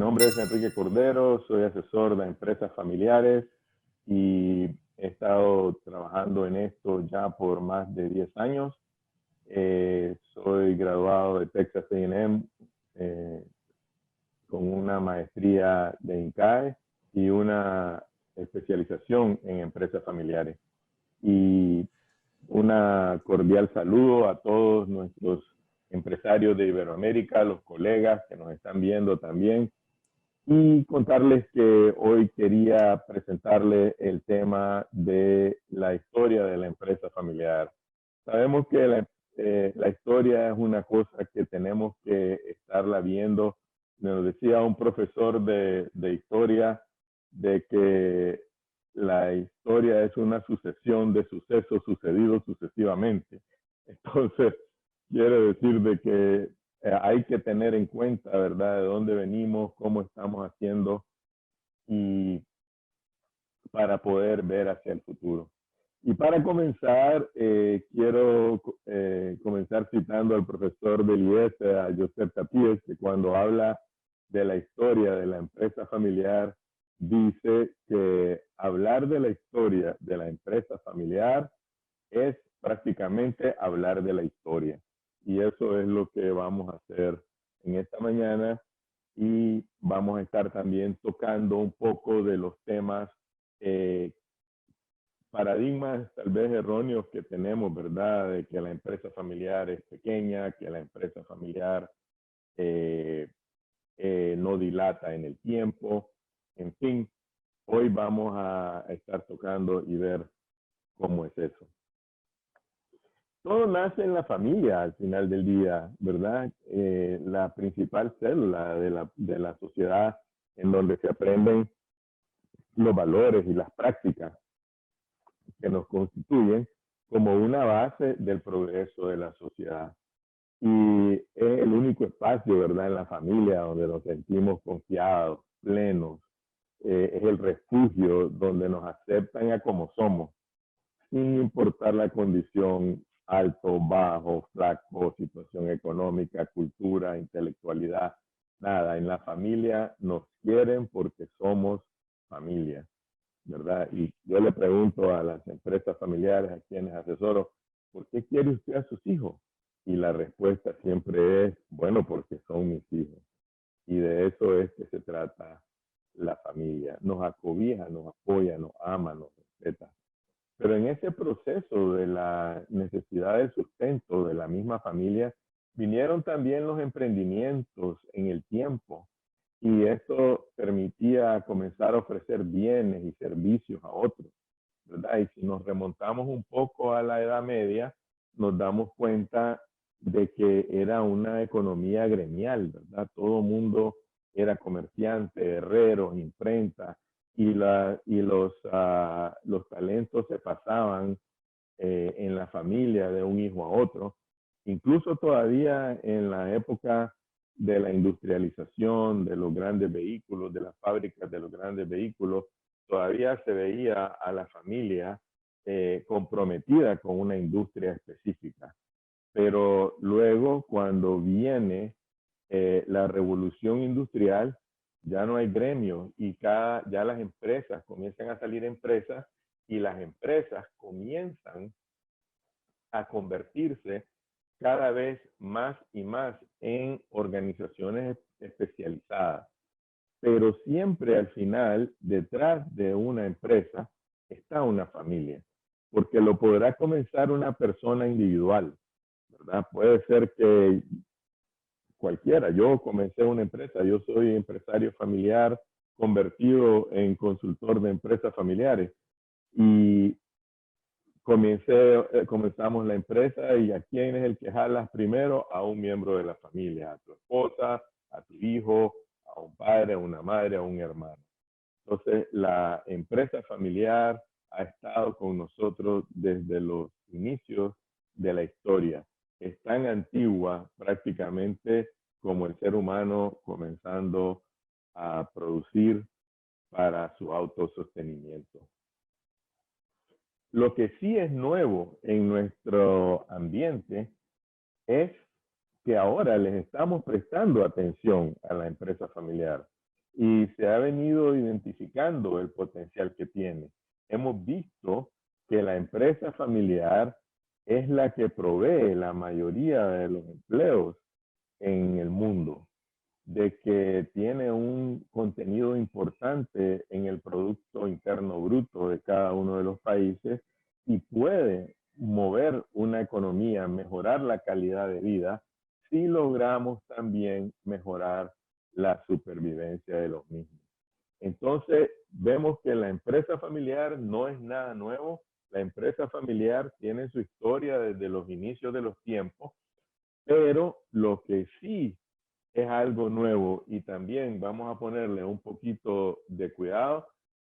nombre es Enrique Cordero, soy asesor de empresas familiares y he estado trabajando en esto ya por más de 10 años. Soy graduado de Texas A&M con una maestría de INCAE y una especialización en empresas familiares. Y una cordial saludo a todos nuestros empresarios de Iberoamérica, los colegas que nos están viendo también, y contarles que hoy quería presentarles el tema de la historia de la empresa familiar. Sabemos que la historia es una cosa que tenemos que estarla viendo. Nos decía un profesor de historia de que la historia es una sucesión de sucesos sucedidos sucesivamente. Entonces, quiere decir de que hay que tener en cuenta, ¿verdad?, de dónde venimos, cómo estamos haciendo y para poder ver hacia el futuro. Y para comenzar, quiero comenzar citando al profesor del IES, a Joseph Tapíes, que cuando habla de la historia de la empresa familiar, dice que hablar de la historia de la empresa familiar es prácticamente hablar de la historia. Y eso es lo que vamos a hacer en esta mañana. Y vamos a estar también tocando un poco de los temas, paradigmas tal vez erróneos que tenemos, ¿verdad? De que la empresa familiar es pequeña, que la empresa familiar no dilata en el tiempo. En fin, hoy vamos a estar tocando y ver cómo es eso. Todo nace en la familia al final del día, ¿verdad? La principal célula de la sociedad en donde se aprenden los valores y las prácticas que nos constituyen como una base del progreso de la sociedad. Y es el único espacio, ¿verdad?, en la familia donde nos sentimos confiados, plenos. Es el refugio donde nos aceptan a como somos, sin importar la condición, alto, bajo, flaco, situación económica, cultura, intelectualidad, nada. En la familia nos quieren porque somos familia, ¿verdad? Y yo le pregunto a las empresas familiares, a quienes asesoro, ¿por qué quiere usted a sus hijos? Y la respuesta siempre es, bueno, porque son mis hijos. Y de eso es que se trata la familia. Nos acobija, nos apoya, nos ama, nos respeta. Pero en ese proceso de la necesidad de sustento de la misma familia, vinieron también los emprendimientos en el tiempo. Y eso permitía comenzar a ofrecer bienes y servicios a otros, ¿verdad? Y si nos remontamos un poco a la Edad Media, nos damos cuenta de que era una economía gremial, ¿verdad? Todo mundo era comerciante, herreros, imprenta, y los talentos se pasaban en la familia de un hijo a otro. Incluso todavía en la época de la industrialización, de los grandes vehículos, de las fábricas de los grandes vehículos, todavía se veía a la familia comprometida con una industria específica. Pero luego, cuando viene la revolución industrial, ya no hay gremios y ya las empresas comienzan a salir empresas y las empresas comienzan a convertirse cada vez más y más en organizaciones especializadas. Pero siempre al final, detrás de una empresa, está una familia, porque lo podrá comenzar una persona individual, ¿verdad? Puede ser que cualquiera, yo comencé una empresa, yo soy empresario familiar convertido en consultor de empresas familiares y comenzamos la empresa y a quién es el que jalas primero, a un miembro de la familia, a tu esposa, a tu hijo, a un padre, a una madre, a un hermano. Entonces, la empresa familiar ha estado con nosotros desde los inicios de la historia. Es tan antigua prácticamente como el ser humano comenzando a producir para su autosostenimiento. Lo que sí es nuevo en nuestro ambiente es que ahora les estamos prestando atención a la empresa familiar. y se ha venido identificando el potencial que tiene. Hemos visto que la empresa familiar es la que provee la mayoría de los empleos en el mundo, de que tiene un contenido importante en el Producto Interno Bruto de cada uno de los países y puede mover una economía, mejorar la calidad de vida, si logramos también mejorar la supervivencia de los mismos. Entonces, vemos que la empresa familiar no es nada nuevo. La empresa familiar tiene su historia desde los inicios de los tiempos, pero lo que sí es algo nuevo y también vamos a ponerle un poquito de cuidado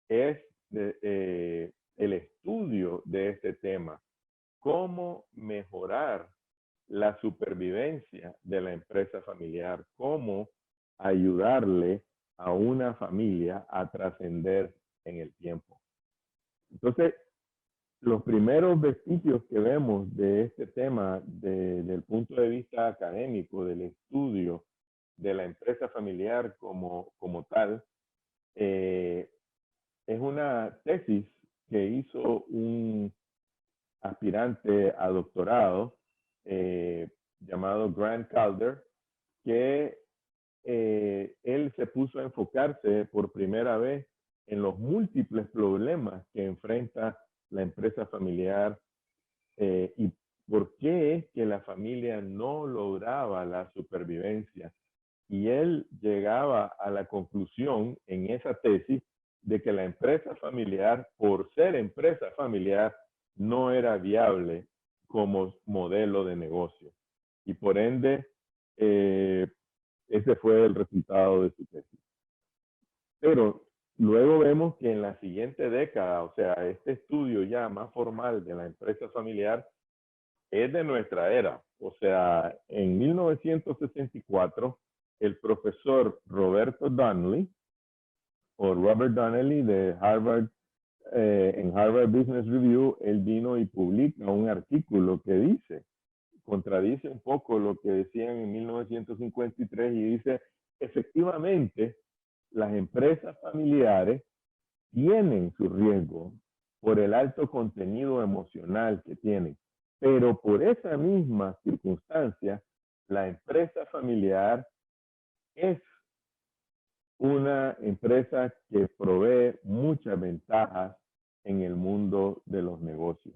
es el estudio de este tema. Cómo mejorar la supervivencia de la empresa familiar, cómo ayudarle a una familia a trascender en el tiempo. Entonces, los primeros vestigios que vemos de este tema desde el punto de vista académico, del estudio de la empresa familiar como tal, es una tesis que hizo un aspirante a doctorado llamado Grant Calder, que él se puso a enfocarse por primera vez en los múltiples problemas que enfrenta la empresa familiar y por qué es que la familia no lograba la supervivencia. Y él llegaba a la conclusión en esa tesis de que la empresa familiar, por ser empresa familiar, no era viable como modelo de negocio. Y por ende, ese fue el resultado de su tesis. Pero luego vemos que en la siguiente década, o sea, este estudio ya más formal de la empresa familiar es de nuestra era. O sea, en 1964, el profesor Roberto Donnelly, o Robert Donnelly de Harvard, en Harvard Business Review, él vino y publica un artículo que dice, contradice un poco lo que decían en 1953 y dice, efectivamente, las empresas familiares tienen su riesgo por el alto contenido emocional que tienen, pero por esa misma circunstancia, la empresa familiar es una empresa que provee muchas ventajas en el mundo de los negocios.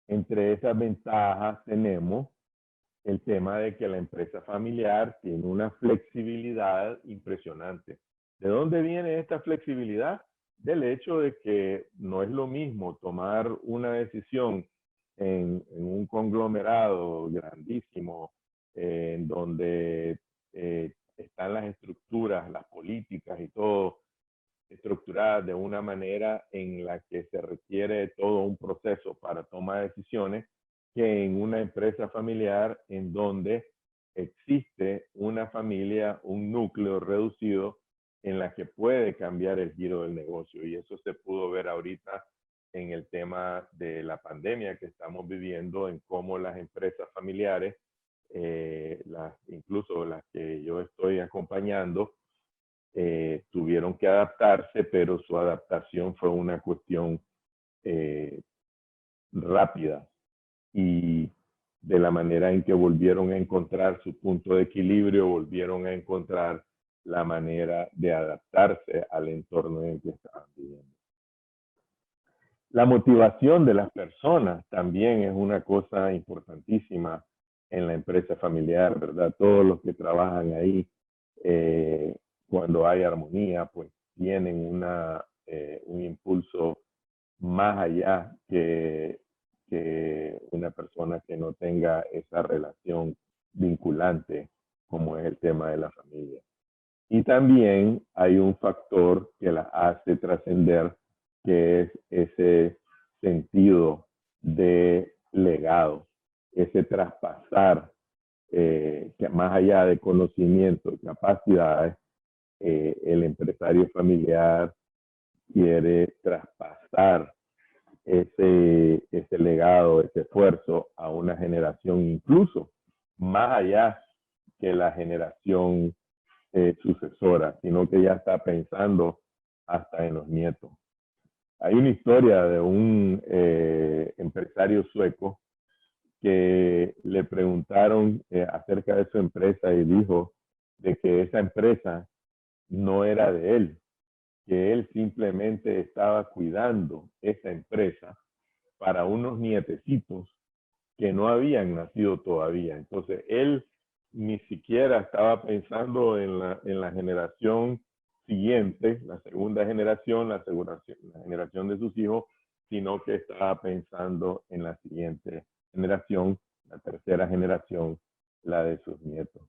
Entre esas ventajas tenemos el tema de que la empresa familiar tiene una flexibilidad impresionante. ¿De dónde viene esta flexibilidad? Del hecho de que no es lo mismo tomar una decisión en un conglomerado grandísimo, en donde están las estructuras, las políticas y todo estructuradas de una manera en la que se requiere todo un proceso para tomar decisiones, que en una empresa familiar en donde existe una familia, un núcleo reducido en la que puede cambiar el giro del negocio. Y eso se pudo ver ahorita en el tema de la pandemia que estamos viviendo, en cómo las empresas familiares, incluso las que yo estoy acompañando, tuvieron que adaptarse, pero su adaptación fue una cuestión rápida y de la manera en que volvieron a encontrar su punto de equilibrio, volvieron a encontrar la manera de adaptarse al entorno en el que estaban viviendo. La motivación de las personas también es una cosa importantísima en la empresa familiar, ¿verdad? Todos los que trabajan ahí, cuando hay armonía, pues tienen un impulso más allá que una persona que no tenga esa relación vinculante como es el tema de la familia. Y también hay un factor que la hace trascender, que es ese sentido de legado, ese traspasar, que más allá de conocimiento y capacidades, el empresario familiar quiere traspasar ese legado, ese esfuerzo a una generación, incluso más allá que la generación sucesora, sino que ya está pensando hasta en los nietos. Hay una historia de un empresario sueco que le preguntaron acerca de su empresa y dijo de que esa empresa no era de él, que él simplemente estaba cuidando esa empresa para unos nietecitos que no habían nacido todavía. Entonces, él ni siquiera estaba pensando en la generación siguiente, la segunda generación, la generación de sus hijos, sino que estaba pensando en la siguiente generación, la tercera generación, la de sus nietos.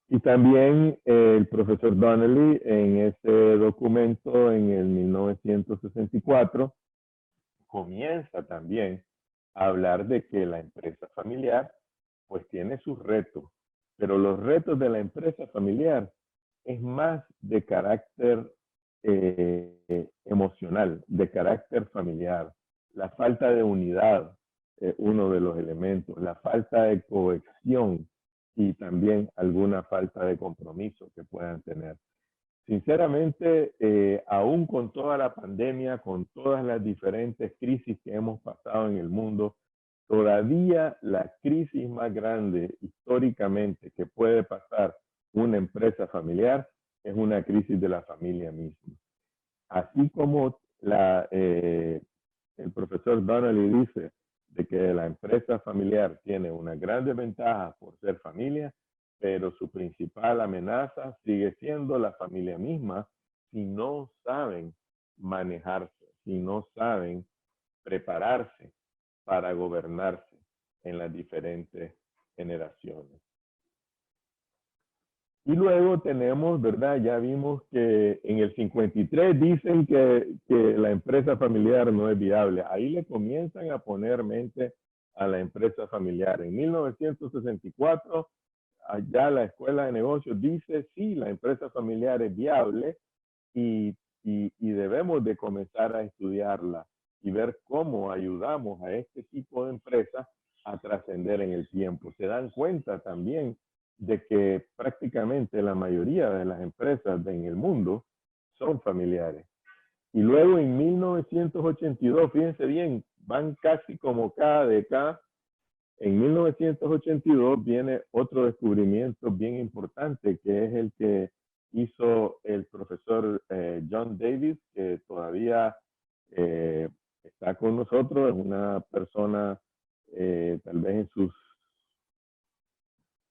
Y también el profesor Donnelly en ese documento en el 1964 comienza también a hablar de que la empresa familiar pues tiene sus retos, pero los retos de la empresa familiar es más de carácter emocional, de carácter familiar. La falta de unidad es uno de los elementos, la falta de cohesión y también alguna falta de compromiso que puedan tener. Sinceramente, aún con toda la pandemia, con todas las diferentes crisis que hemos pasado en el mundo, todavía la crisis más grande históricamente que puede pasar una empresa familiar es una crisis de la familia misma. Así como el profesor Donnelly dice de que la empresa familiar tiene una gran ventaja por ser familia, pero su principal amenaza sigue siendo la familia misma si no saben manejarse, si no saben prepararse para gobernarse en las diferentes generaciones. Y luego tenemos, ¿verdad? Ya vimos que en el 53 dicen que la empresa familiar no es viable. Ahí le comienzan a poner mente a la empresa familiar. En 1964, allá la Escuela de Negocios dice, sí, la empresa familiar es viable y debemos de comenzar a estudiarla y ver cómo ayudamos a este tipo de empresas a trascender en el tiempo. Se dan cuenta también de que prácticamente la mayoría de las empresas en el mundo son familiares. Y luego en 1982, fíjense bien, van casi como cada década. En 1982 viene otro descubrimiento bien importante, que es el que hizo el profesor John Davis, que todavía está con nosotros, es una persona tal vez en sus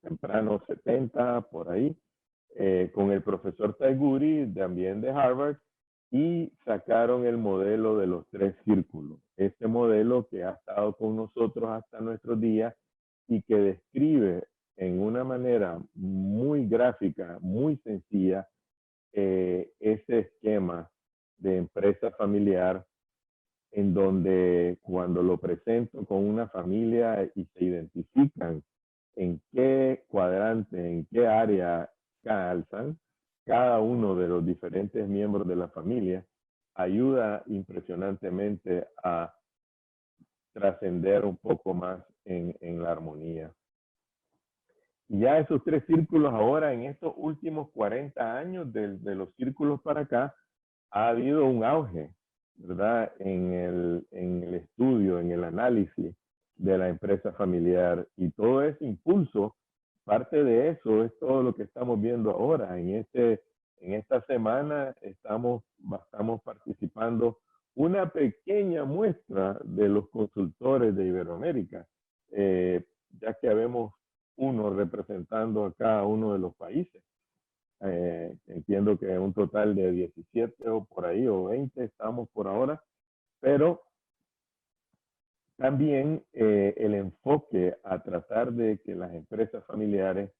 tempranos 70, por ahí, con el profesor Taiguri, también de Harvard, y sacaron el modelo de los 3 círculos. Este modelo que ha estado con nosotros hasta nuestros días y que describe en una manera muy gráfica, muy sencilla, ese esquema de empresa familiar en donde cuando lo presento con una familia y se identifican en qué cuadrante, en qué área calzan, cada uno de los diferentes miembros de la familia ayuda impresionantemente a trascender un poco más en la armonía. Y ya esos 3 círculos ahora, en estos últimos 40 años de los círculos para acá, ha habido un auge, ¿verdad? En el estudio, en el análisis de la empresa familiar. Y todo ese impulso, parte de eso es todo lo que estamos viendo ahora. En esta semana estamos participando una pequeña muestra de los consultores de Iberoamérica, ya que habemos uno representando a cada uno de los países. Entiendo que un total de 17 o por ahí, o 20 estamos por ahora, pero también el enfoque a tratar de que las empresas familiares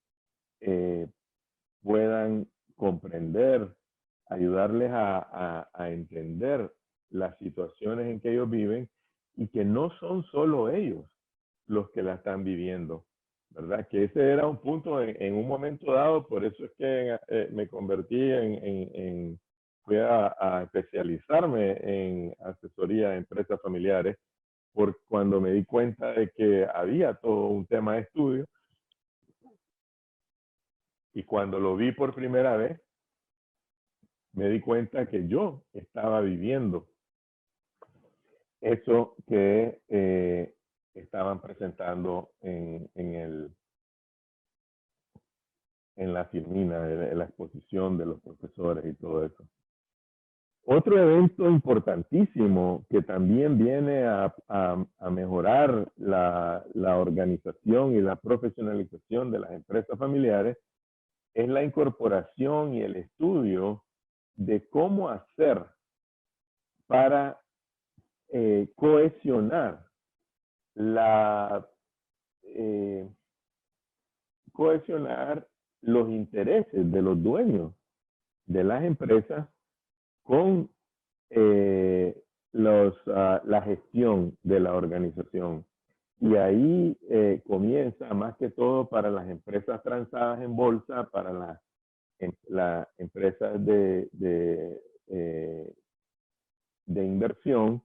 puedan comprender, ayudarles a entender las situaciones en que ellos viven y que no son solo ellos los que la están viviendo, ¿verdad? Que ese era un punto en un momento dado, por eso es que me convertí fui a especializarme en asesoría de empresas familiares, por cuando me di cuenta de que había todo un tema de estudio Y cuando lo vi por primera vez, me di cuenta que yo estaba viviendo eso que estaban presentando en la filmina, en la exposición de los profesores y todo eso. Otro evento importantísimo que también viene a mejorar la organización y la profesionalización de las empresas familiares es la incorporación y el estudio de cómo hacer para cohesionar cohesionar los intereses de los dueños de las empresas con la gestión de la organización. Y ahí comienza más que todo para las empresas transadas en bolsa, para las empresas de inversión,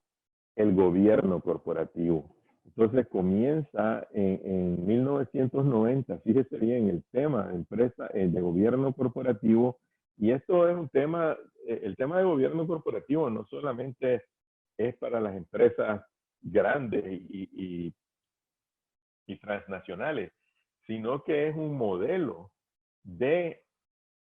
el gobierno corporativo. Entonces comienza en 1990, fíjese bien, el tema de empresa, de gobierno corporativo. Y esto es un tema, el tema de gobierno corporativo no solamente es para las empresas grandes y transnacionales, sino que es un modelo de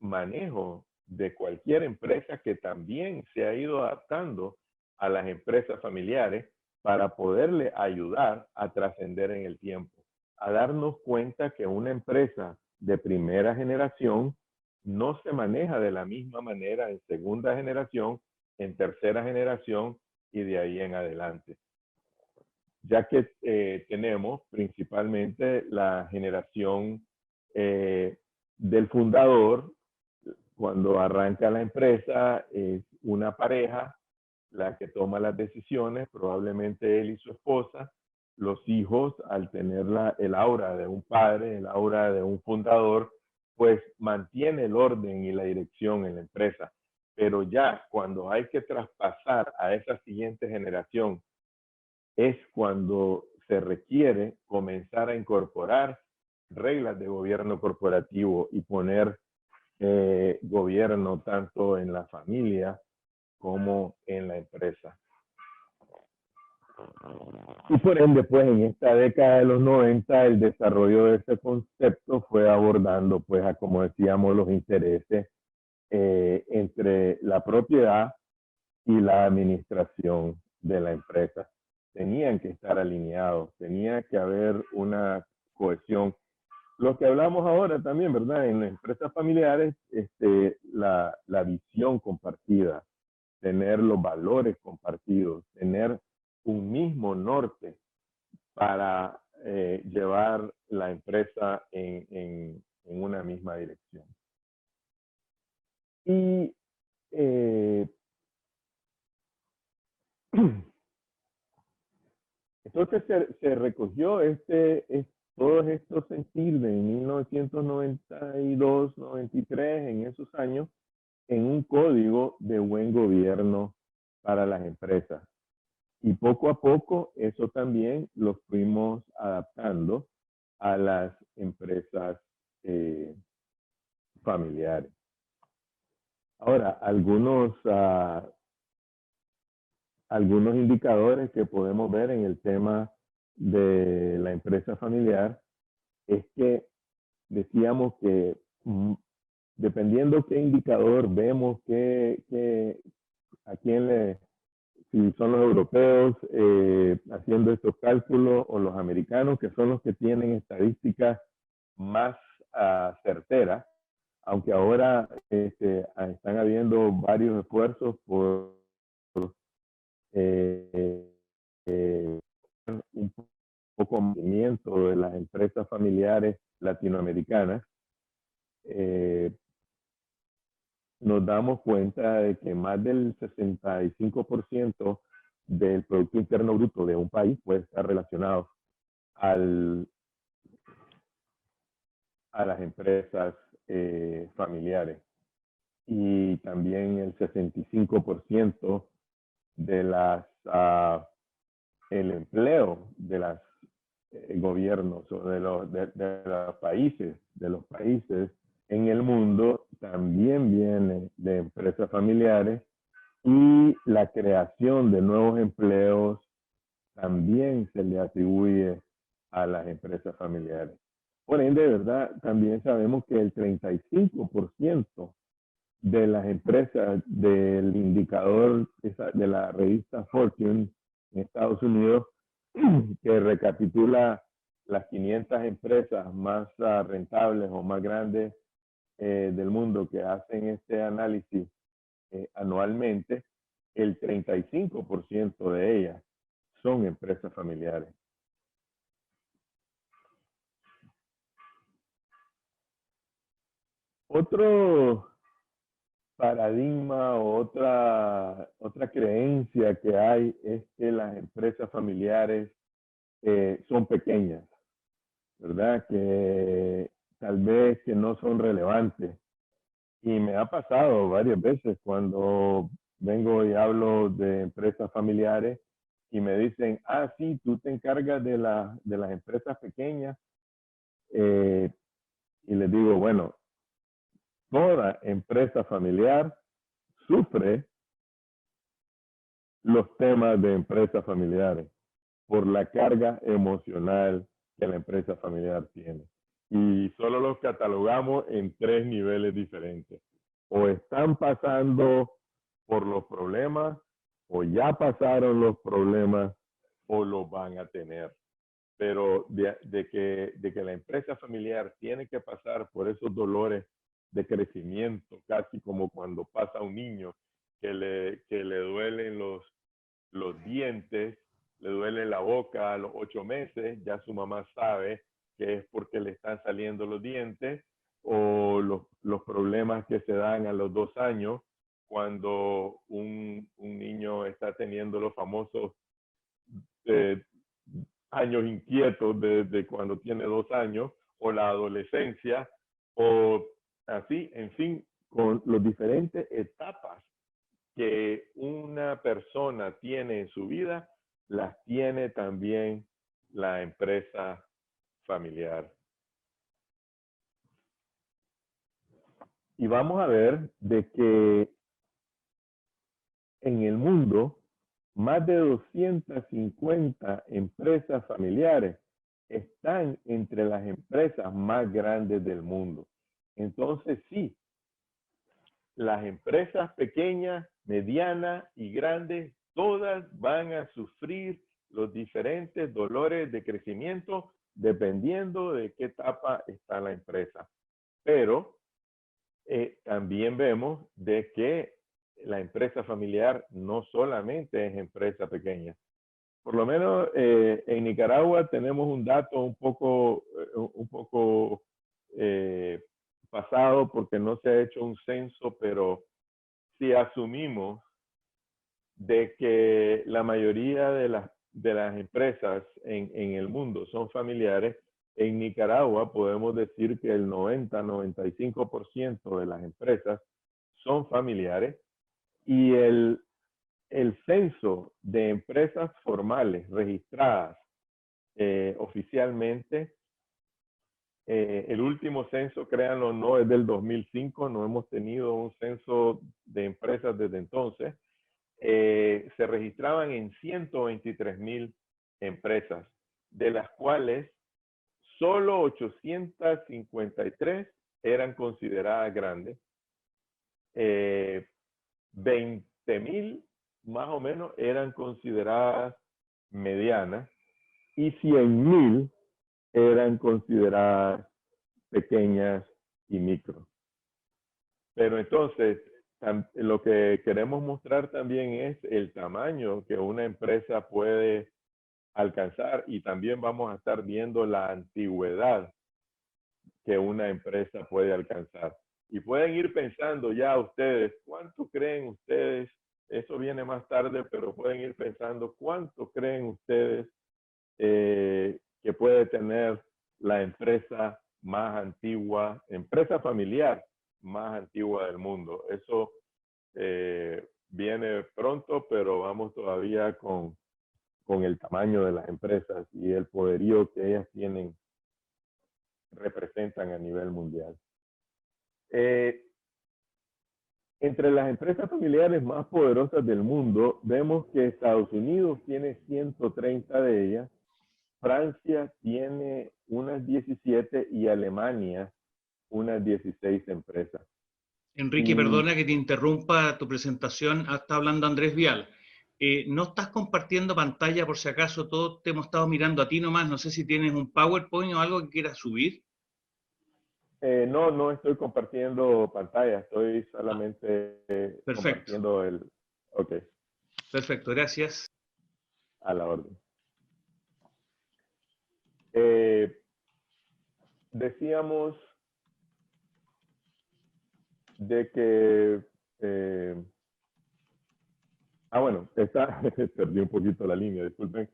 manejo de cualquier empresa que también se ha ido adaptando a las empresas familiares para poderle ayudar a trascender en el tiempo, a darnos cuenta que una empresa de primera generación no se maneja de la misma manera en segunda generación, en tercera generación y de ahí en adelante. Ya que tenemos principalmente la generación del fundador. Cuando arranca la empresa es una pareja la que toma las decisiones, probablemente él y su esposa. Los hijos, al tener el aura de un padre, el aura de un fundador, pues mantiene el orden y la dirección en la empresa. Pero ya cuando hay que traspasar a esa siguiente generación, es cuando se requiere comenzar a incorporar reglas de gobierno corporativo y poner gobierno tanto en la familia como en la empresa. Y por ende, pues en esta década de los 90, el desarrollo de este concepto fue abordando, pues, a, como decíamos, los intereses entre la propiedad y la administración de la empresa. Tenían que estar alineados, tenía que haber una cohesión. Lo que hablamos ahora también, ¿verdad? En las empresas familiares, la visión compartida, tener los valores compartidos, tener un mismo norte para llevar la empresa en una misma dirección. Y entonces se recogió todos estos sentidos en 1992, 93, en esos años, en un código de buen gobierno para las empresas. Y poco a poco eso también lo fuimos adaptando a las empresas familiares. Ahora, algunos indicadores que podemos ver en el tema de la empresa familiar es que decíamos que dependiendo qué indicador vemos, a quién si son los europeos haciendo estos cálculos o los americanos, que son los que tienen estadísticas más certeras, aunque ahora están habiendo varios esfuerzos por un poco movimiento de las empresas familiares latinoamericanas. Nos damos cuenta de que más del 65% del Producto Interno Bruto de un país puede estar relacionado a las empresas familiares. Y también el 65% de el empleo de los gobiernos o de los países en el mundo también viene de empresas familiares y la creación de nuevos empleos también se le atribuye a las empresas familiares. Por ende, de verdad, también sabemos que el 35% de las empresas del indicador de la revista Fortune en Estados Unidos, que recapitula las 500 empresas más rentables o más grandes del mundo que hacen este análisis anualmente, el 35% de ellas son empresas familiares. Otro paradigma o otra creencia que hay es que las empresas familiares son pequeñas, ¿verdad? Que tal vez que no son relevantes. Y me ha pasado varias veces cuando vengo y hablo de empresas familiares y me dicen, ah, sí, tú te encargas de las empresas pequeñas. Y les digo, bueno, toda empresa familiar sufre los temas de empresas familiares por la carga emocional que la empresa familiar tiene. Y solo los catalogamos en 3 niveles diferentes. O están pasando por los problemas, o ya pasaron los problemas, o los van a tener. Pero de que la empresa familiar tiene que pasar por esos dolores de crecimiento, casi como cuando pasa un niño que le duelen los dientes, le duele la boca a los 8 meses, ya su mamá sabe que es porque le están saliendo los dientes, o los problemas que se dan a los 2 años, cuando un niño está teniendo los famosos años inquietos desde cuando tiene 2 años, o la adolescencia, o así, en fin, con las diferentes etapas que una persona tiene en su vida, las tiene también la empresa familiar. Y vamos a ver de que en el mundo, más de 250 empresas familiares están entre las empresas más grandes del mundo. Entonces, sí, las empresas pequeñas, medianas y grandes, todas van a sufrir los diferentes dolores de crecimiento dependiendo de qué etapa está la empresa. Pero también vemos de que la empresa familiar no solamente es empresa pequeña. Por lo menos en Nicaragua tenemos un dato un poco pasado porque no se ha hecho un censo, pero si asumimos de que la mayoría de las empresas en el mundo son familiares, en Nicaragua podemos decir que el 90-95% de las empresas son familiares, y el censo de empresas formales registradas oficialmente, el último censo, créanlo, no es del 2005, no hemos tenido un censo de empresas desde entonces. Se registraban en 123,000 empresas, de las cuales solo 853 eran consideradas grandes, 20,000 más o menos eran consideradas medianas y 100,000 eran consideradas pequeñas y micro. Pero entonces, lo que queremos mostrar también es el tamaño que una empresa puede alcanzar, y también vamos a estar viendo la antigüedad que una empresa puede alcanzar. Y pueden ir pensando ya ustedes, ¿cuánto creen ustedes? Eso viene más tarde, pero pueden ir pensando, ¿cuánto creen ustedes que puede tener la empresa más antigua, empresa familiar más antigua del mundo? Eso viene pronto, pero vamos todavía con el tamaño de las empresas y el poderío que ellas representan a nivel mundial. Entre las empresas familiares más poderosas del mundo, vemos que Estados Unidos tiene 130 de ellas, Francia tiene unas 17 y Alemania unas 16 empresas. Enrique, perdona que te interrumpa tu presentación. Está hablando Andrés Vial. ¿No estás compartiendo pantalla por si acaso? Todos te hemos estado mirando a ti nomás. No sé si tienes un PowerPoint o algo que quieras subir. No, no estoy compartiendo pantalla. Estoy solamente compartiendo el... Ok. Perfecto, gracias. A la orden. Decíamos de que... bueno, perdí un poquito la línea, disculpen.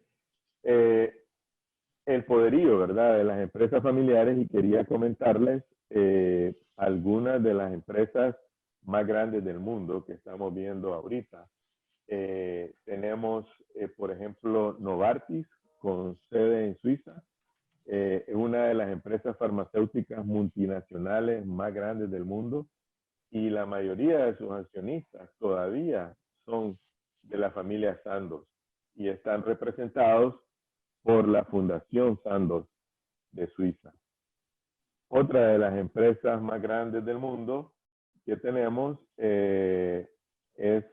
El poderío, ¿verdad?, de las empresas familiares, y quería comentarles algunas de las empresas más grandes del mundo que estamos viendo ahorita. Tenemos, por ejemplo, Novartis, con sede en Suiza, una de las empresas farmacéuticas multinacionales más grandes del mundo, y la mayoría de sus accionistas todavía son de la familia Sandoz y están representados por la Fundación Sandoz de Suiza. Otra de las empresas más grandes del mundo que tenemos es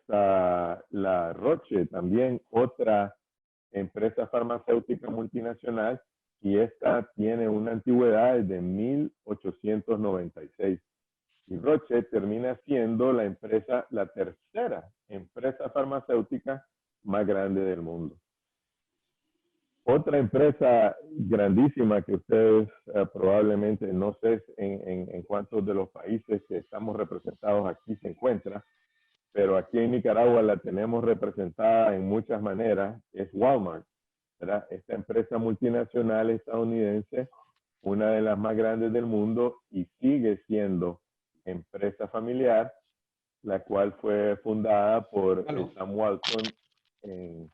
la Roche, también otra empresa farmacéutica multinacional, y esta tiene una antigüedad desde 1896. Y Roche termina siendo la tercera empresa farmacéutica más grande del mundo. Otra empresa grandísima que ustedes probablemente, no sé en cuántos de los países que estamos representados aquí se encuentra, pero aquí en Nicaragua la tenemos representada en muchas maneras, es Walmart, ¿verdad? Esta empresa multinacional estadounidense, una de las más grandes del mundo, y sigue siendo empresa familiar, la cual fue fundada por Sam Walton en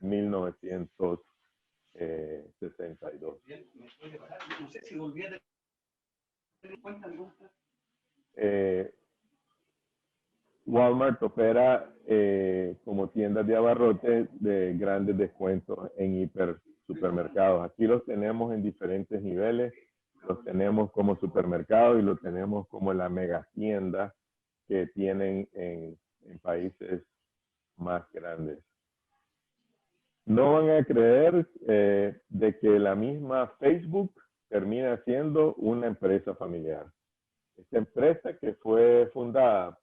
1962. Walmart opera como tiendas de abarrotes de grandes descuentos en hiper supermercados. Aquí los tenemos en diferentes niveles. Los tenemos como supermercado y los tenemos como la mega tienda que tienen en países más grandes. No van a creer de que la misma Facebook termina siendo una empresa familiar. Esta empresa, que fue fundada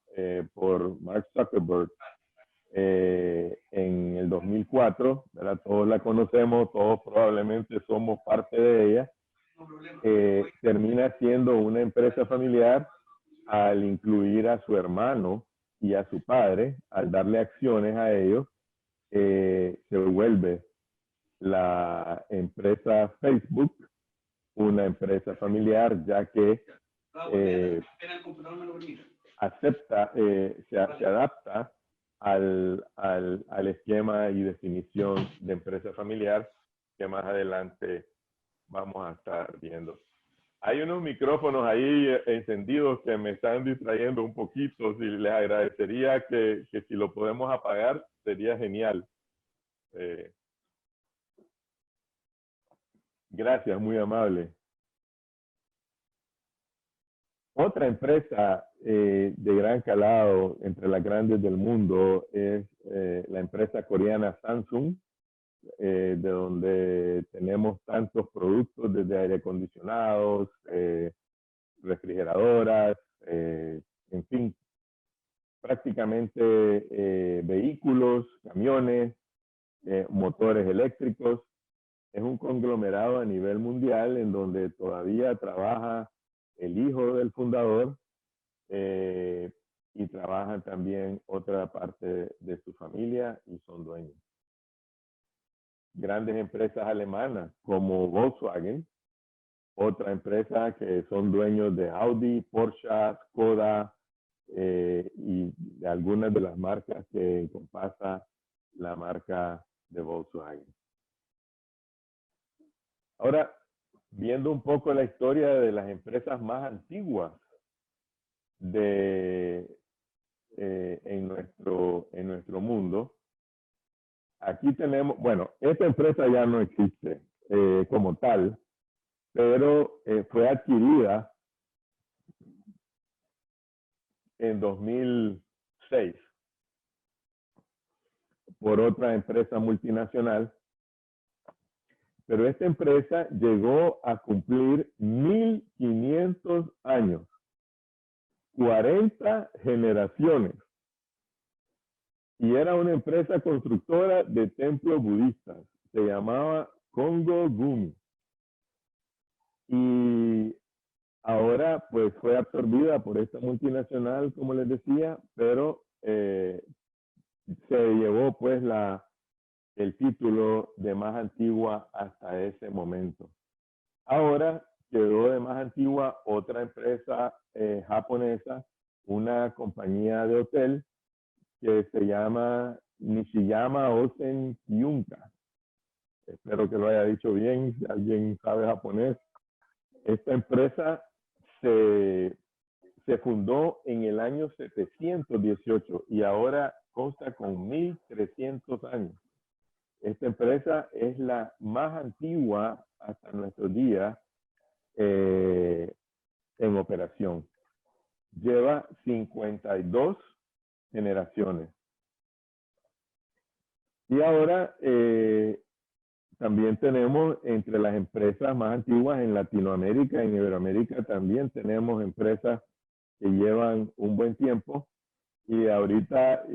por Mark Zuckerberg en el 2004, ¿verdad? Todos la conocemos, todos probablemente somos parte de ella, termina siendo una empresa familiar al incluir a su hermano y a su padre, al darle acciones a ellos. Se vuelve la empresa Facebook una empresa familiar, ya que se adapta al esquema y definición de empresa familiar que más adelante vamos a estar viendo. Hay unos micrófonos ahí encendidos que me están distrayendo un poquito. Si les agradecería que si lo podemos apagar, sería genial. Gracias, muy amable. Otra empresa de gran calado entre las grandes del mundo es la empresa coreana Samsung, de donde tenemos tantos productos desde aire acondicionados, refrigeradoras, en fin, prácticamente vehículos, camiones, motores eléctricos. Es un conglomerado a nivel mundial en donde todavía trabaja el hijo del fundador y trabaja también otra parte de su familia y son dueños. Grandes empresas alemanas como Volkswagen, otra empresa que son dueños de Audi, Porsche, Skoda y de algunas de las marcas que encompasa la marca de Volkswagen. Ahora, viendo un poco la historia de las empresas más antiguas en nuestro mundo. Aquí tenemos, bueno, esta empresa ya no existe como tal, pero fue adquirida en 2006 por otra empresa multinacional, pero esta empresa llegó a cumplir 1500 años, 40 generaciones, y era una empresa constructora de templos budistas. Se llamaba Kongo Gumi. Y ahora pues fue absorbida por esta multinacional, como les decía, pero se llevó pues el título de más antigua hasta ese momento. Ahora quedó de más antigua otra empresa japonesa, una compañía de hotel que se llama Nishiyama Onsen Kyunka. Espero que lo haya dicho bien, si alguien sabe japonés. Esta empresa se fundó en el año 718 y ahora consta con 1300 años. Esta empresa es la más antigua hasta nuestros días en operación. Lleva 52 generaciones. Y ahora también tenemos entre las empresas más antiguas en Latinoamérica, en Iberoamérica también tenemos empresas que llevan un buen tiempo. Y ahorita,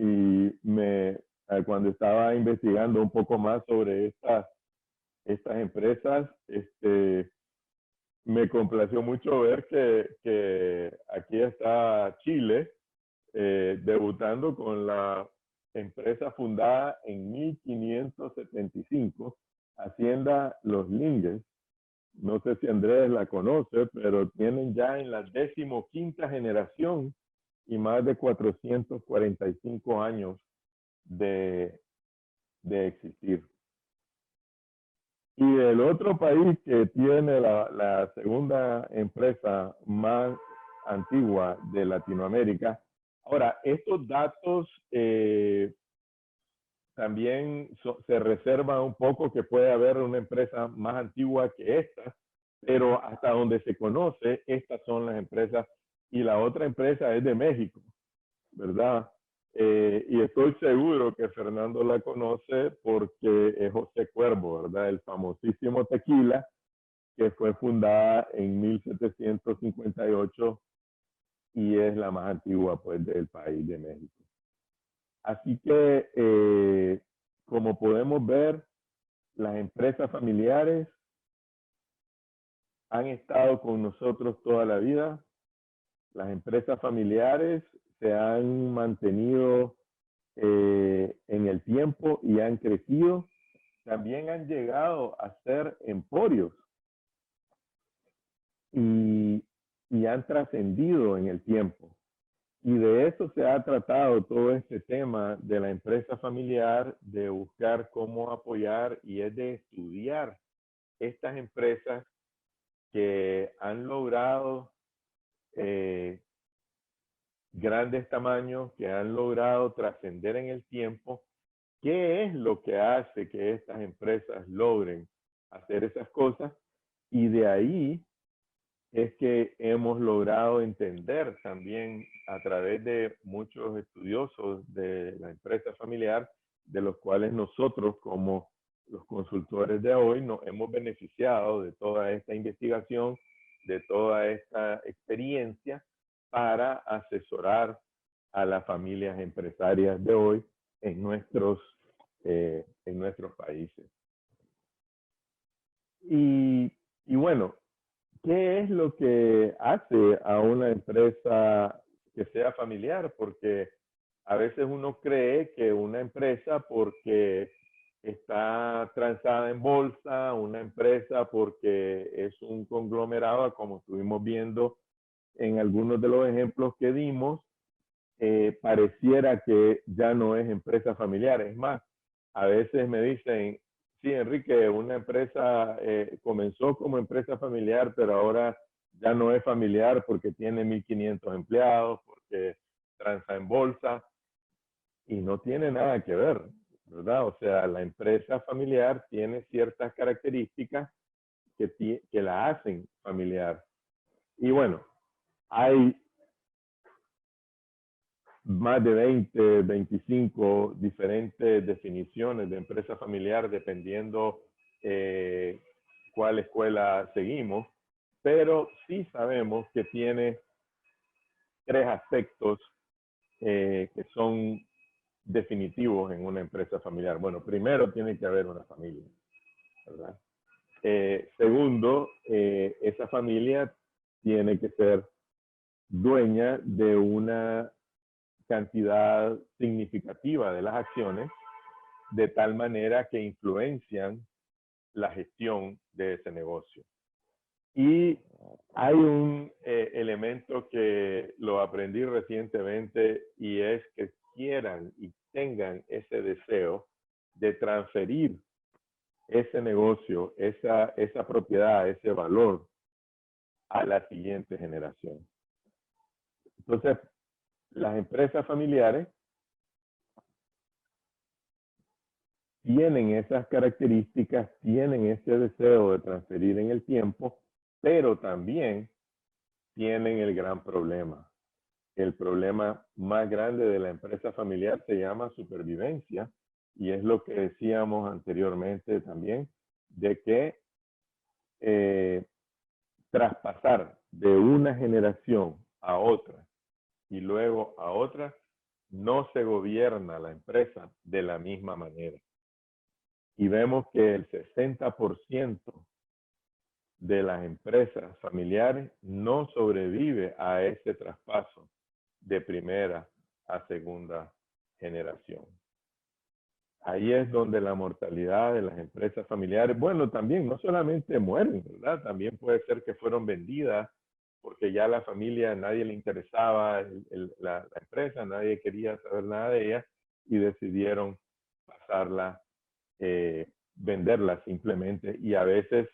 cuando estaba investigando un poco más sobre estas empresas, me complació mucho ver que aquí está Chile, debutando con la empresa fundada en 1575, Hacienda Los Lingues. No sé si Andrés la conoce, pero tienen ya en la 15ª generación y más de 445 años de existir. Y el otro país que tiene la segunda empresa más antigua de Latinoamérica. Ahora, estos datos también se reserva un poco que puede haber una empresa más antigua que esta, pero hasta donde se conoce, estas son las empresas, y la otra empresa es de México, ¿verdad? Y estoy seguro que Fernando la conoce porque es José Cuervo, ¿verdad? El famosísimo tequila, que fue fundada en 1758 y es la más antigua pues del país de México. Así que, como podemos ver, las empresas familiares han estado con nosotros toda la vida. Las empresas familiares se han mantenido en el tiempo y han crecido. También han llegado a ser emporios y han trascendido en el tiempo. Y de eso se ha tratado todo este tema de la empresa familiar, de buscar cómo apoyar y es de estudiar estas empresas que han logrado grandes tamaños, que han logrado trascender en el tiempo. ¿Qué es lo que hace que estas empresas logren hacer esas cosas? Y de ahí es que hemos logrado entender también a través de muchos estudiosos de la empresa familiar, de los cuales nosotros como los consultores de hoy nos hemos beneficiado de toda esta investigación, de toda esta experiencia para asesorar a las familias empresarias de hoy en nuestros países. Y bueno, ¿qué es lo que hace a una empresa que sea familiar? Porque a veces uno cree que una empresa porque está transada en bolsa, una empresa porque es un conglomerado, como estuvimos viendo en algunos de los ejemplos que dimos, pareciera que ya no es empresa familiar. Es más, a veces me dicen, sí, Enrique, una empresa comenzó como empresa familiar, pero ahora ya no es familiar porque tiene 1.500 empleados, porque transa en bolsa, y no tiene nada que ver, ¿verdad? O sea, la empresa familiar tiene ciertas características que la hacen familiar. Y bueno, hay más de 20, 25 diferentes definiciones de empresa familiar dependiendo cuál escuela seguimos, pero sí sabemos que tiene 3 aspectos que son definitivos en una empresa familiar. Bueno, primero tiene que haber una familia, ¿verdad? Segundo, esa familia tiene que ser dueña de una cantidad significativa de las acciones, de tal manera que influencian la gestión de ese negocio. Y hay un elemento que lo aprendí recientemente y es que quieran y tengan ese deseo de transferir ese negocio, esa propiedad, ese valor a la siguiente generación. Entonces, las empresas familiares tienen esas características, tienen ese deseo de transferir en el tiempo, pero también tienen el gran problema. El problema más grande de la empresa familiar se llama supervivencia, y es lo que decíamos anteriormente también, de que traspasar de una generación a otra y luego a otra, no se gobierna la empresa de la misma manera. Y vemos que el 60% de las empresas familiares no sobrevive a ese traspaso de primera a segunda generación. Ahí es donde la mortalidad de las empresas familiares, bueno, también no solamente mueren, ¿verdad? También puede ser que fueron vendidas porque ya la familia, nadie le interesaba la empresa, nadie quería saber nada de ella y decidieron pasarla, venderla simplemente, y a veces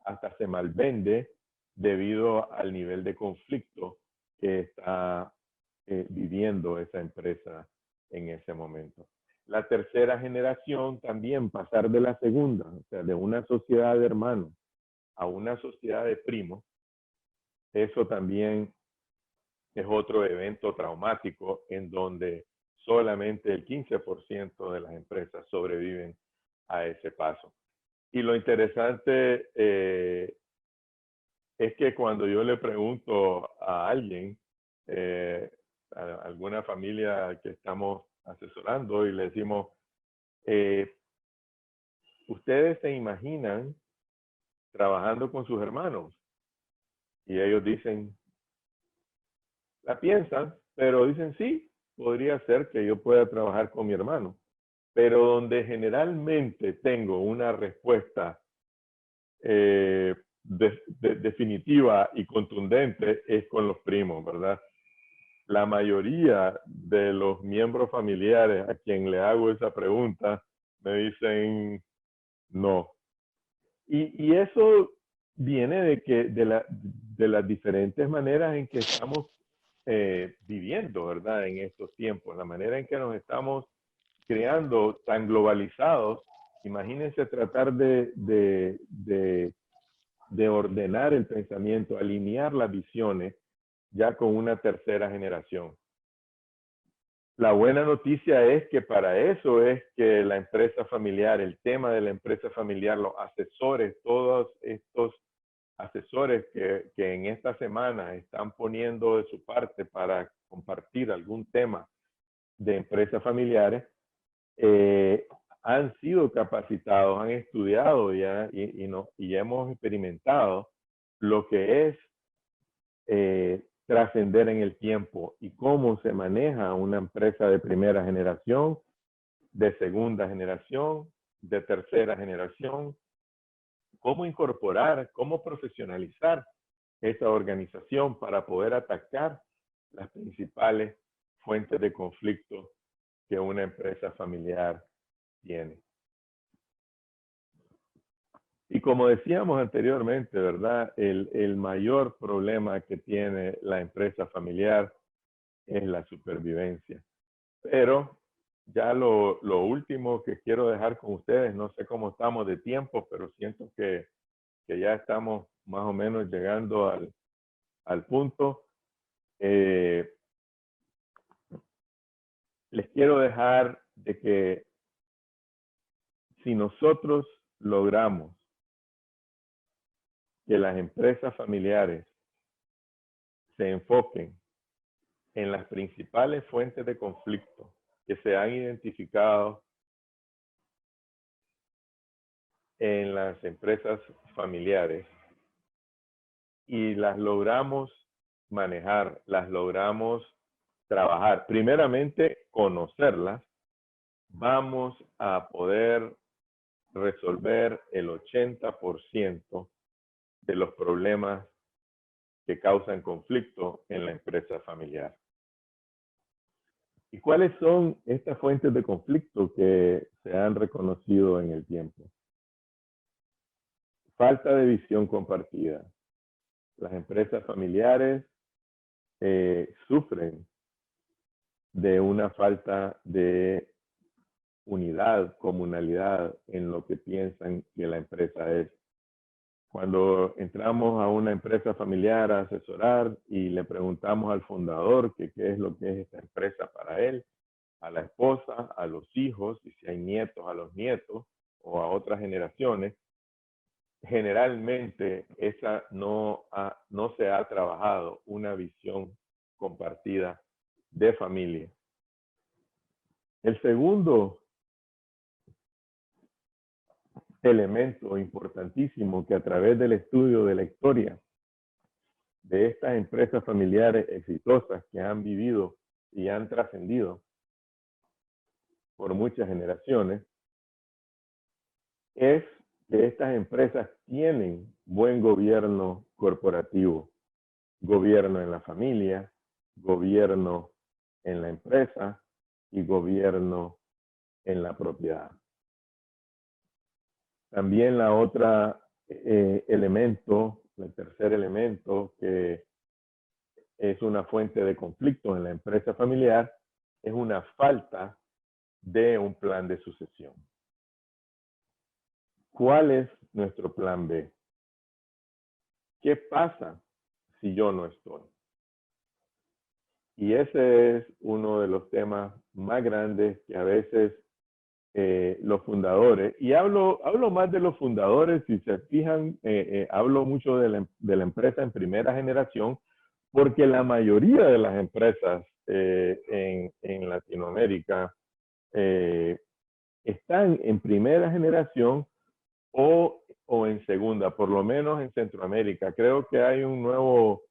hasta se malvende debido al nivel de conflicto que está viviendo esa empresa en ese momento. La tercera generación también, pasar de la segunda, o sea, de una sociedad de hermanos a una sociedad de primos, eso también es otro evento traumático en donde solamente el 15% de las empresas sobreviven a ese paso. Y lo interesante es que cuando yo le pregunto a alguien, a alguna familia que estamos asesorando, y le decimos, ¿ustedes se imaginan trabajando con sus hermanos? Y ellos dicen, la piensan, pero dicen, sí, podría ser que yo pueda trabajar con mi hermano. Pero donde generalmente tengo una respuesta definitiva y contundente es con los primos, ¿verdad? La mayoría de los miembros familiares a quien le hago esa pregunta me dicen no. Y eso viene de las diferentes maneras en que estamos viviendo, ¿verdad? En estos tiempos, la manera en que nos estamos creando tan globalizados. Imagínense tratar de ordenar el pensamiento, alinear las visiones ya con una tercera generación. La buena noticia es que para eso es que la empresa familiar, el tema de la empresa familiar, los asesores, todos estos asesores que en esta semana están poniendo de su parte para compartir algún tema de empresas familiares, han sido capacitados, han estudiado ya y hemos experimentado lo que es trascender en el tiempo y cómo se maneja una empresa de primera generación, de segunda generación, de tercera generación, cómo incorporar, cómo profesionalizar esa organización para poder atacar las principales fuentes de conflicto que una empresa familiar tiene. Y como decíamos anteriormente, ¿verdad? El mayor problema que tiene la empresa familiar es la supervivencia. Pero ya lo último que quiero dejar con ustedes, no sé cómo estamos de tiempo, pero siento que ya estamos más o menos llegando al punto. Les quiero dejar de que si nosotros logramos que las empresas familiares se enfoquen en las principales fuentes de conflicto que se han identificado en las empresas familiares y las logramos manejar, las logramos trabajar, primeramente conocerlas, vamos a poder resolver el 80% de los problemas que causan conflicto en la empresa familiar. ¿Y cuáles son estas fuentes de conflicto que se han reconocido en el tiempo? Falta de visión compartida. Las empresas familiares sufren de una falta de unidad, comunalidad en lo que piensan que la empresa es. Cuando entramos a una empresa familiar a asesorar y le preguntamos al fundador qué es lo que es esta empresa para él, a la esposa, a los hijos, y si hay nietos, a los nietos o a otras generaciones, generalmente esa no se ha trabajado una visión compartida de familia. El segundo elemento importantísimo que a través del estudio de la historia de estas empresas familiares exitosas que han vivido y han trascendido por muchas generaciones, es que estas empresas tienen buen gobierno corporativo, gobierno en la familia, gobierno en la empresa y gobierno en la propiedad. También la otra elemento, el tercer elemento que es una fuente de conflicto en la empresa familiar, es una falta de un plan de sucesión. ¿Cuál es nuestro plan B? ¿Qué pasa si yo no estoy? Y ese es uno de los temas más grandes que a veces los fundadores, y hablo más de los fundadores, si se fijan, hablo mucho de la empresa en primera generación, porque la mayoría de las empresas en Latinoamérica están en primera generación o en segunda, por lo menos en Centroamérica. Creo que hay un nuevo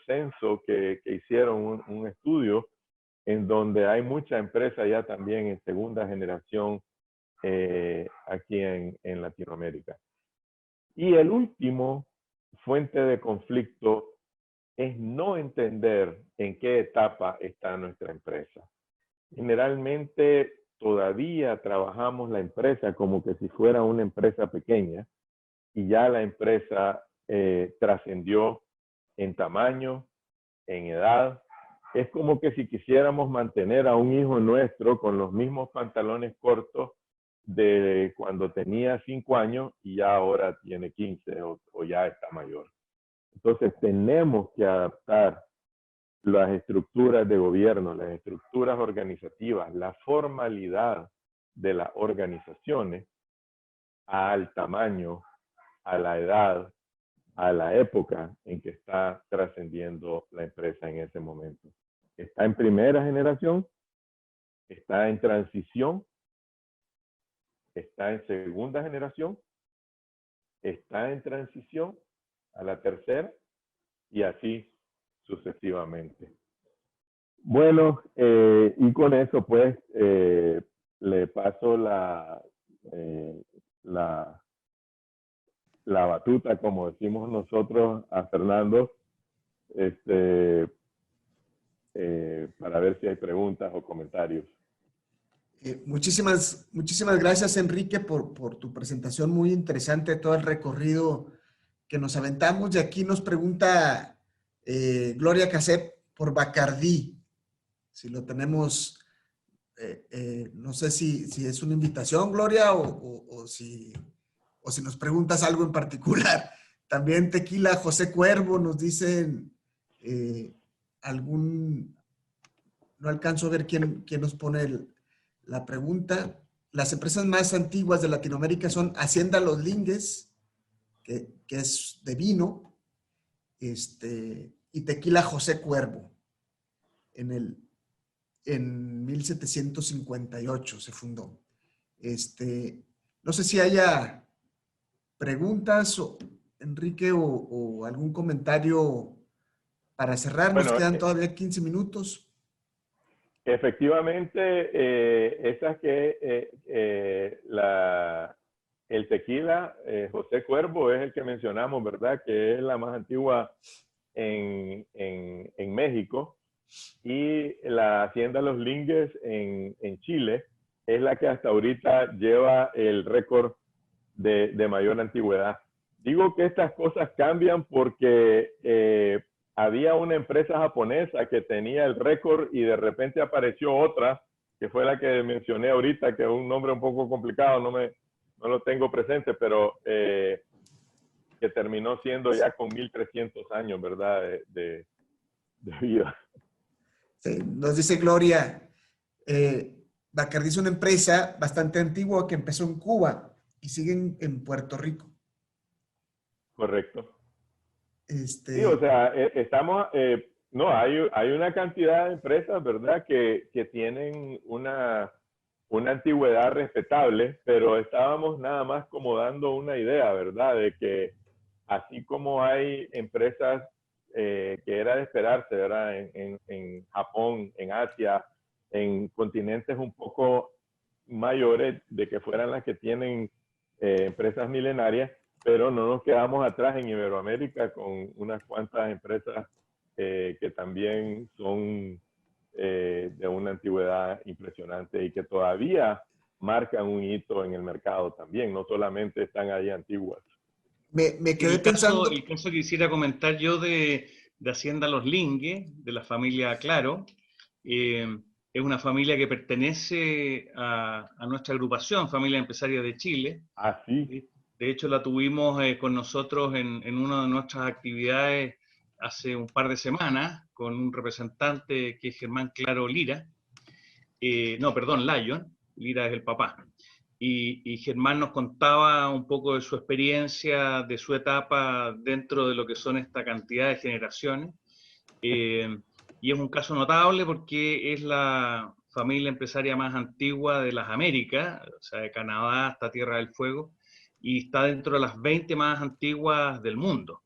censo que hicieron, un estudio en donde hay mucha empresa ya también en segunda generación aquí en Latinoamérica. Y el último fuente de conflicto es no entender en qué etapa está nuestra empresa. Generalmente todavía trabajamos la empresa como que si fuera una empresa pequeña y ya la empresa trascendió en tamaño, en edad. Es como que si quisiéramos mantener a un hijo nuestro con los mismos pantalones cortos de cuando tenía 5 años y ya ahora tiene 15 o ya está mayor. Entonces tenemos que adaptar las estructuras de gobierno, las estructuras organizativas, la formalidad de las organizaciones al tamaño, a la edad, a la época en que está trascendiendo la empresa en ese momento. Está en primera generación, está en transición, está en segunda generación, está en transición a la tercera y así sucesivamente. Bueno, y con eso pues le paso la batuta, como decimos nosotros, a Fernando, para ver si hay preguntas o comentarios. Muchísimas gracias, Enrique, por tu presentación muy interesante, todo el recorrido que nos aventamos. Y aquí nos pregunta Gloria Casep por Bacardí. Si lo tenemos, no sé si es una invitación, Gloria, o si nos preguntas algo en particular. También Tequila José Cuervo nos dicen no alcanzo a ver quién nos pone la pregunta. Las empresas más antiguas de Latinoamérica son Hacienda Los Lingues, que es de vino, y Tequila José Cuervo. En 1758 se fundó. No sé si haya preguntas, Enrique, o algún comentario para cerrar. Nos Bueno, quedan todavía 15 minutos. efectivamente, el tequila José Cuervo es el que mencionamos, ¿verdad? Que es la más antigua en México, y la Hacienda Los Lingues en Chile es la que hasta ahorita lleva el récord de mayor antigüedad. Digo que estas cosas cambian porque había una empresa japonesa que tenía el récord y de repente apareció otra, que fue la que mencioné ahorita, que es un nombre un poco complicado, no lo tengo presente, pero que terminó siendo ya con 1300 años, ¿verdad? De vida. Sí, nos dice Gloria, Bacardí es una empresa bastante antigua que empezó en Cuba y sigue en Puerto Rico. Correcto. Sí, o sea, no, hay una cantidad de empresas, ¿verdad?, que tienen una antigüedad respetable, pero estábamos nada más como dando una idea, ¿verdad?, de que así como hay empresas que era de esperarse, ¿verdad?, en Japón, en Asia, en continentes un poco mayores, de que fueran las que tienen empresas milenarias, pero no nos quedamos atrás en Iberoamérica con unas cuantas empresas que también son de una antigüedad impresionante y que todavía marcan un hito en el mercado también, no solamente están ahí antiguas. Me quedé pensando... El caso que quisiera comentar yo de Hacienda Los Lingues, de la familia Claro, es una familia que pertenece a nuestra agrupación, Familia Empresaria de Chile. Ah, sí. De hecho, la tuvimos con nosotros en una de nuestras actividades hace un par de semanas, con un representante que es Germán Claro Lira. No, perdón, Lyon. Lira es el papá. Y Germán nos contaba un poco de su experiencia, de su etapa dentro de lo que son esta cantidad de generaciones. Y es un caso notable porque es la familia empresaria más antigua de las Américas, o sea, de Canadá hasta Tierra del Fuego, y está dentro de las 20 más antiguas del mundo.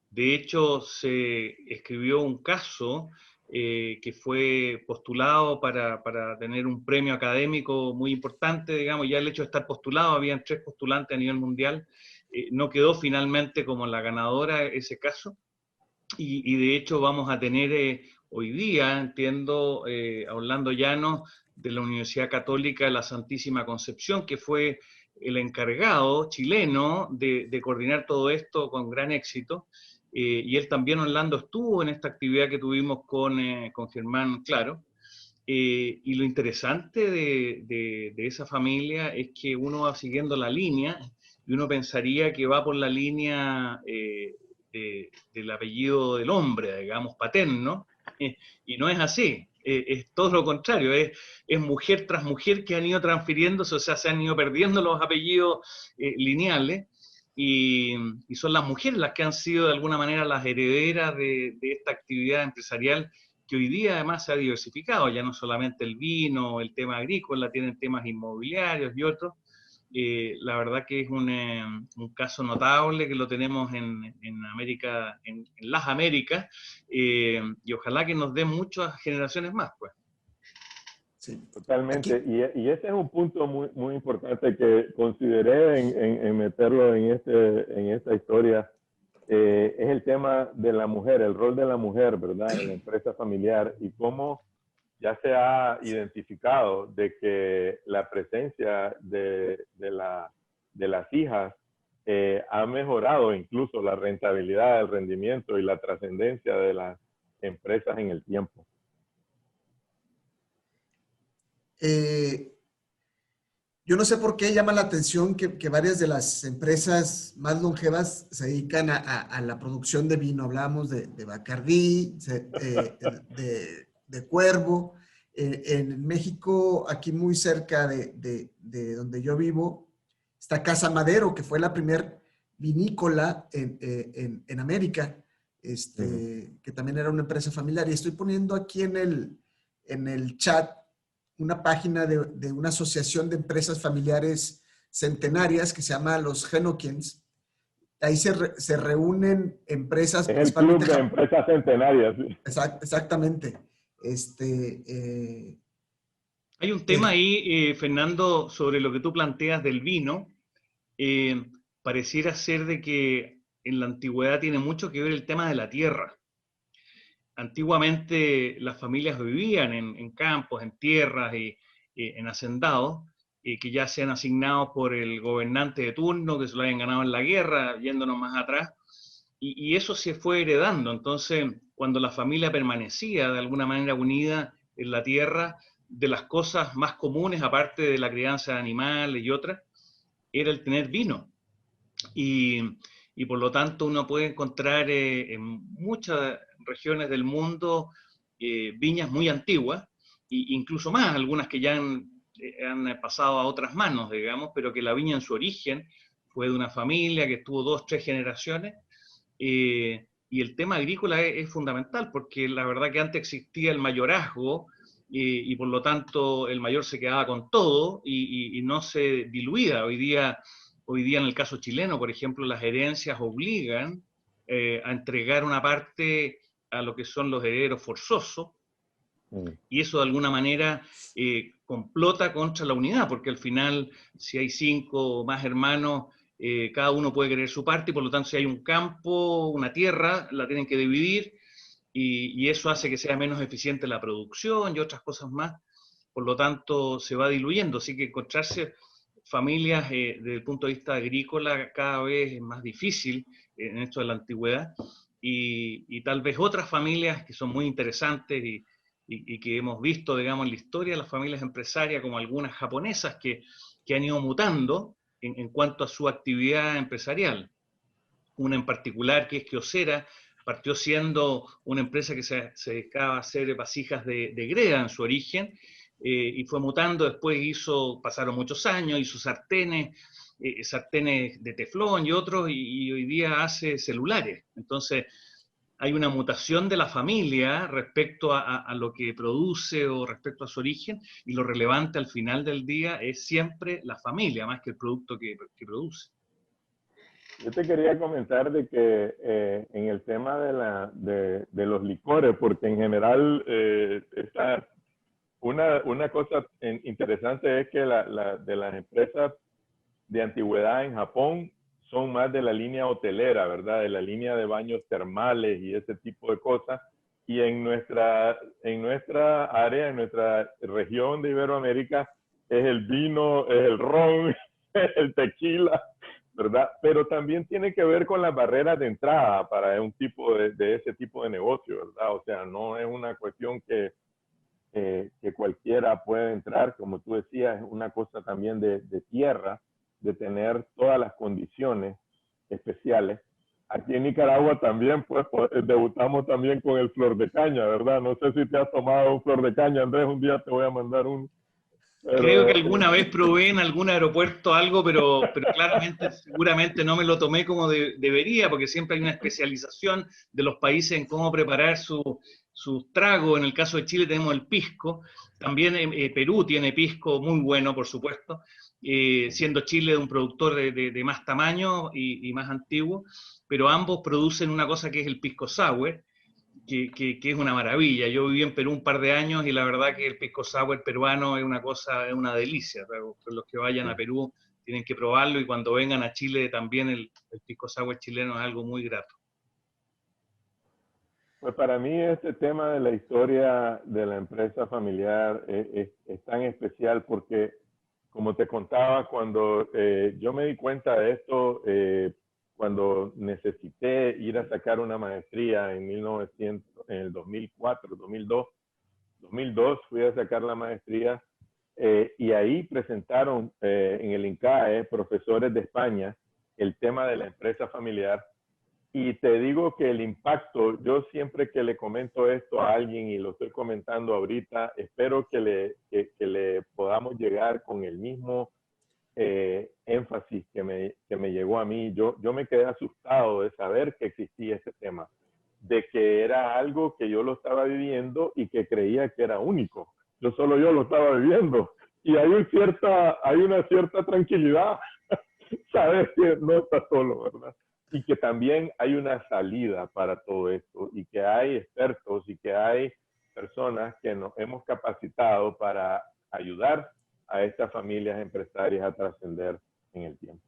De hecho, se escribió un caso que fue postulado para tener un premio académico muy importante, digamos, ya el hecho de estar postulado, habían 3 postulantes a nivel mundial, no quedó finalmente como la ganadora ese caso, y de hecho vamos a tener hoy día, entiendo, a Orlando Llanos de la Universidad Católica de la Santísima Concepción, que fue el encargado chileno de coordinar todo esto con gran éxito. Y él también, Orlando, estuvo en esta actividad que tuvimos con Germán Claro. Y lo interesante de esa familia es que uno va siguiendo la línea y uno pensaría que va por la línea del apellido del hombre, digamos, paterno, y no es así. Es todo lo contrario, es mujer tras mujer que han ido transfiriéndose, o sea, se han ido perdiendo los apellidos lineales, y son las mujeres las que han sido de alguna manera las herederas de esta actividad empresarial que hoy día además se ha diversificado, ya no solamente el vino, el tema agrícola, tienen temas inmobiliarios y otros. La verdad que es un caso notable que lo tenemos en América, en las Américas, y ojalá que nos den muchas generaciones más, pues. Sí. Totalmente. Y ese es un punto muy, muy importante que consideré en meterlo en esta historia. Es el tema de la mujer, el rol de la mujer, ¿verdad?, en la empresa familiar, y cómo ya se ha identificado de que la presencia de las hijas ha mejorado incluso la rentabilidad, el rendimiento y la trascendencia de las empresas en el tiempo. Yo no sé por qué llama la atención que varias de las empresas más longevas se dedican a la producción de vino. Hablábamos de Bacardí, de Cuervo. En México, aquí muy cerca de donde yo vivo, está Casa Madero, que fue la primer vinícola en América, que también era una empresa familiar. Y estoy poniendo aquí en el chat una página de una asociación de empresas familiares centenarias que se llama los Genokiens. Ahí se reúnen empresas. Es el club de empresas centenarias. ¿Sí? Exactamente. Hay un tema ahí, Fernando, sobre lo que tú planteas del vino. Pareciera ser de que en la antigüedad tiene mucho que ver el tema de la tierra. Antiguamente las familias vivían en campos, en tierras y en hacendados, que ya sean asignados por el gobernante de turno, que se lo hayan ganado en la guerra, yéndonos más atrás, y eso se fue heredando. Entonces, cuando la familia permanecía de alguna manera unida en la tierra, de las cosas más comunes, aparte de la crianza de animales y otras, era el tener vino. Y por lo tanto uno puede encontrar en muchas regiones del mundo viñas muy antiguas, e incluso más, algunas que ya han pasado a otras manos, digamos, pero que la viña en su origen fue de una familia que estuvo 2, 3 generaciones, y el tema agrícola es fundamental, porque la verdad que antes existía el mayorazgo, y por lo tanto el mayor se quedaba con todo y no se diluía. Hoy día en el caso chileno, por ejemplo, las herencias obligan a entregar una parte a lo que son los herederos forzosos, y eso de alguna manera complota contra la unidad, porque al final, si hay 5 o más hermanos, cada uno puede querer su parte, y por lo tanto, si hay un campo, una tierra, la tienen que dividir, y eso hace que sea menos eficiente la producción y otras cosas más. Por lo tanto, se va diluyendo. Así que encontrarse familias desde el punto de vista agrícola cada vez es más difícil en esto de la antigüedad, y tal vez otras familias que son muy interesantes y que hemos visto, digamos, en la historia, las familias empresarias, como algunas japonesas que han ido mutando en cuanto a su actividad empresarial. Una en particular, que es Kyocera, partió siendo una empresa que se dedicaba a hacer vasijas de greda en su origen, y fue mutando. Después pasaron muchos años, hizo sartenes de teflón y otros, y hoy día hace celulares. Entonces, hay una mutación de la familia respecto a lo que produce o respecto a su origen, y lo relevante al final del día es siempre la familia, más que el producto que produce. Yo te quería comentar de que en el tema de los licores, porque en general una cosa interesante es que de las empresas de antigüedad en Japón son más de la línea hotelera, ¿verdad? De la línea de baños termales y ese tipo de cosas. Y en nuestra área, en nuestra región de Iberoamérica, es el vino, es el ron, es el tequila, ¿verdad? Pero también tiene que ver con las barreras de entrada para un tipo de ese tipo de negocio, ¿verdad? O sea, no es una cuestión que cualquiera puede entrar, como tú decías, es una cosa también de tierra, de tener todas las condiciones especiales. Aquí en Nicaragua también, pues, debutamos también con el flor de caña, ¿verdad? No sé si te has tomado un flor de caña, Andrés, un día te voy a mandar un... Pero, creo que alguna vez probé en algún aeropuerto algo, pero claramente, seguramente no me lo tomé como debería, porque siempre hay una especialización de los países en cómo preparar sus tragos. En el caso de Chile tenemos el pisco, también Perú tiene pisco muy bueno, por supuesto, siendo Chile un productor de más tamaño y más antiguo, pero ambos producen una cosa que es el pisco sour, que es una maravilla. Yo viví en Perú un par de años y la verdad que el pisco sour peruano es una cosa, es una delicia. Los que vayan a Perú tienen que probarlo, y cuando vengan a Chile también el pisco sour chileno es algo muy grato. Pues para mí este tema de la historia de la empresa familiar es tan especial porque, como te contaba, cuando yo me di cuenta de esto, cuando necesité ir a sacar una maestría en el 2004, 2002 fui a sacar la maestría y ahí presentaron en el INCAE profesores de España el tema de la empresa familiar. Y te digo que el impacto, yo siempre que le comento esto a alguien y lo estoy comentando ahorita, espero que le podamos llegar con el mismo énfasis que me llegó a mí. Yo me quedé asustado de saber que existía ese tema, de que era algo que yo lo estaba viviendo y que creía que era único. Yo lo estaba viviendo. Y hay una cierta tranquilidad, saber que no estás solo, ¿verdad? Y que también hay una salida para todo esto y que hay expertos y que hay personas que nos hemos capacitado para ayudar a estas familias empresarias a trascender en el tiempo.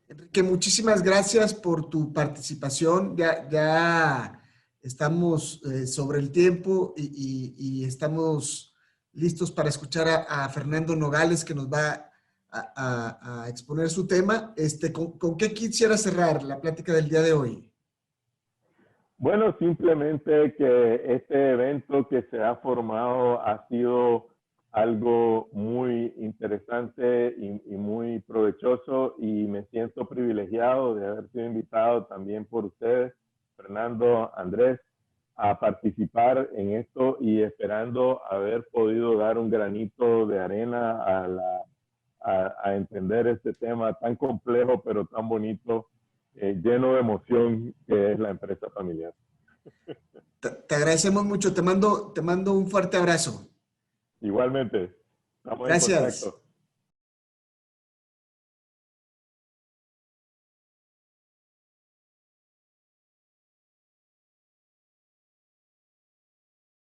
Enrique, muchísimas gracias por tu participación. Ya estamos sobre el tiempo y estamos listos para escuchar a Fernando Nogales, que nos va a exponer su tema. ¿Con qué quisiera cerrar la plática del día de hoy? Bueno, simplemente que este evento que se ha formado ha sido algo muy interesante y muy provechoso, y me siento privilegiado de haber sido invitado también por ustedes, Fernando, Andrés, a participar en esto y esperando haber podido dar un granito de arena a entender este tema tan complejo pero tan bonito, lleno de emoción, que es la empresa familiar. Te agradecemos mucho. Te mando un fuerte abrazo. Igualmente, estamos en Gracias. contacto.